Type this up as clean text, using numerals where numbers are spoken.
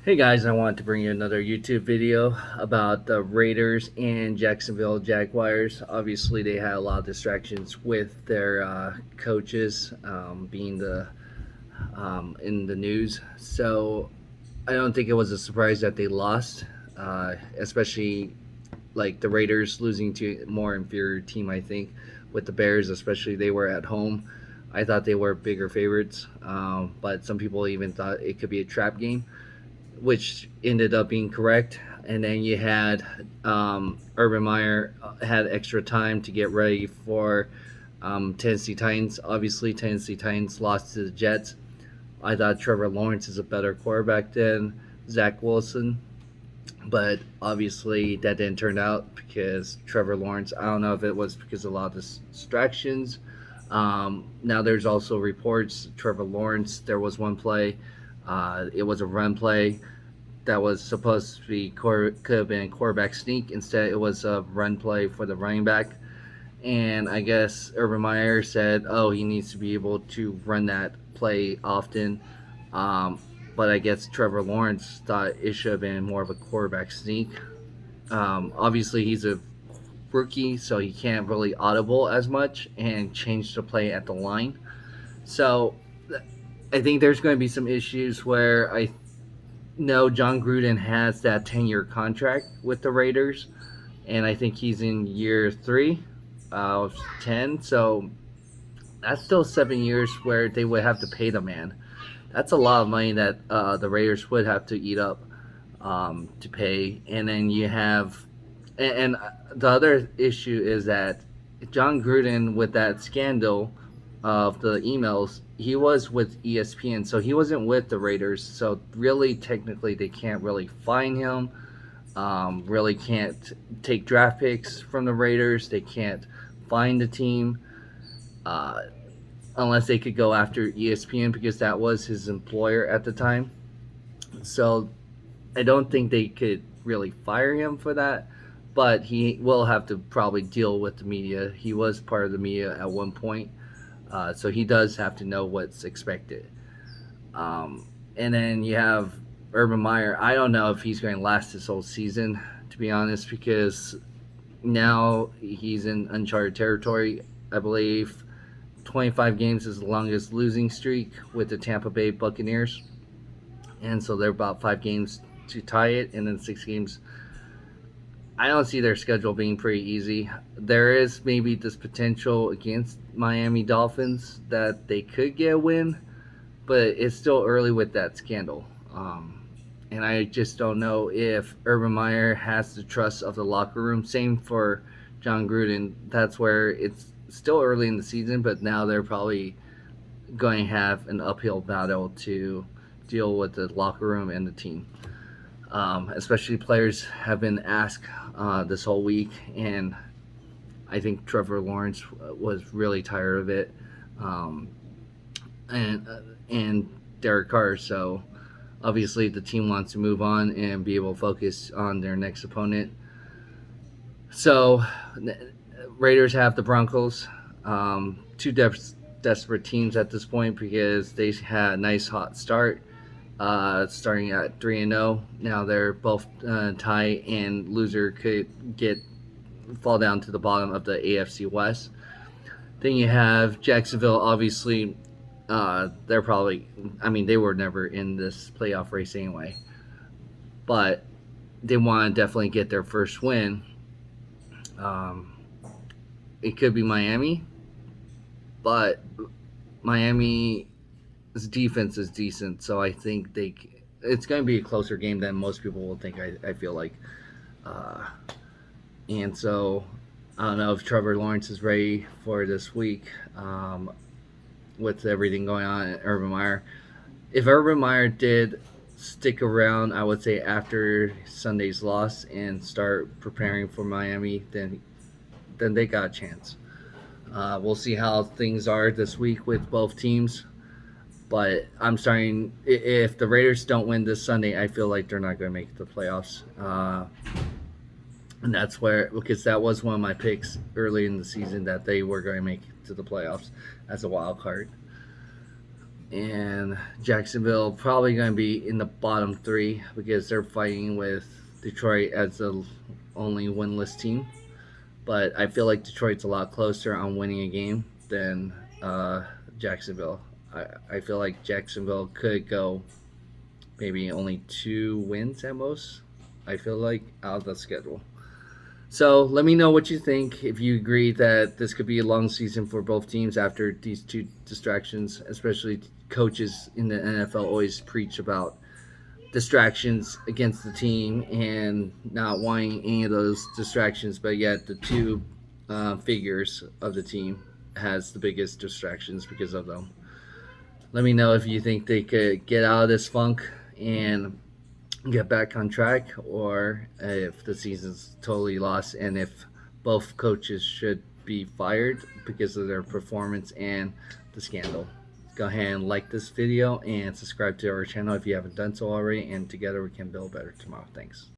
Hey guys, I wanted to bring you another YouTube video about the Raiders and Jacksonville Jaguars. Obviously, they had a lot of distractions with their coaches being in the news. So I don't think it was a surprise that they lost, especially like the Raiders losing to a more inferior team. I think with the Bears, especially they were at home. I thought they were bigger favorites, but some people even thought it could be a trap game, which ended up being correct. And then you had Urban Meyer had extra time to get ready for Tennessee Titans. Obviously, Tennessee Titans lost to the Jets. I thought Trevor Lawrence is a better quarterback than Zach Wilson, but obviously that didn't turn out because Trevor Lawrence. I don't know if it was because of a lot of distractions. Now there's also reports Trevor Lawrence. There was one play. It was a run play that was supposed to be could have been a quarterback sneak. Instead, it was a run play for the running back. And I guess Urban Meyer said, "Oh, he needs to be able to run that play often." Um, but I guess Trevor Lawrence thought it should have been more of a quarterback sneak. Obviously, he's a rookie, so he can't really audible as much and change the play at the line. So I think there's going to be some issues where I know John Gruden has that 10-year contract with the Raiders, and I think he's in year three of 10. So that's still 7 years where they would have to pay the man. That's a lot of money that the Raiders would have to eat up to pay. And then you have, and the other issue is that John Gruden, with that scandal of the emails, he was with ESPN, so he wasn't with the Raiders. So really, technically, they can't really fine him. Really can't take draft picks from the Raiders. They can't find the team uh, unless they could go after ESPN because that was his employer at the time. So I don't think they could really fire him for that, but he will have to probably deal with the media. He was part of the media at one point, so he does have to know what's expected. And then you have Urban Meyer. I don't know if he's going to last this whole season, to be honest, because now he's in uncharted territory. I believe 25 games is the longest losing streak with the Tampa Bay Buccaneers, and so they're about 5 games to tie it, and then 6 games. I don't see their schedule being pretty easy. There is maybe this potential against Miami Dolphins that they could get a win, but it's still early with that scandal. And I just don't know if Urban Meyer has the trust of the locker room. Same for John Gruden. That's where it's still early in the season, but now they're probably going to have an uphill battle to deal with the locker room and the team. Especially players have been asked this whole week, and I think Trevor Lawrence was really tired of it, um, and Derek Carr. So obviously the team wants to move on and be able to focus on their next opponent. So Raiders have the Broncos, two desperate teams at this point because they had a nice hot start, starting at 3-0. Now they're both tied, and loser could get fall down to the bottom of the AFC West. Then you have Jacksonville. Obviously, they're probably. I mean, they were never in this playoff race anyway, but they want to definitely get their first win. Um, it could be Miami, but Miami's defense is decent, so I think it's going to be a closer game than most people will think. I feel like, uh, and so I don't know if Trevor Lawrence is ready for this week with everything going on at Urban Meyer. If Urban Meyer did stick around, I would say after Sunday's loss and start preparing for Miami, then they got a chance. We'll see how things are this week with both teams. But I'm starting. If the Raiders don't win this Sunday, I feel like they're not going to make the playoffs. And that's where, because that was one of my picks early in the season that they were going to make it to the playoffs as a wild card. and Jacksonville probably going to be in the bottom three because they're fighting with Detroit as the only winless team. But I feel like Detroit's a lot closer on winning a game than Jacksonville. I feel like Jacksonville could go maybe only 2 wins at most. I feel like out of the schedule. So let me know what you think. If you agree that this could be a long season for both teams after these two distractions, especially coaches in the NFL always preach about distractions against the team and not wanting any of those distractions, but yet the two figures of the team has the biggest distractions because of them. Let me know if you think they could get out of this funk and get back on track, or if the season's totally lost, and if both coaches should be fired because of their performance and the scandal. Go ahead and like this video and subscribe to our channel if you haven't done so already, and together we can build better tomorrow. Thanks.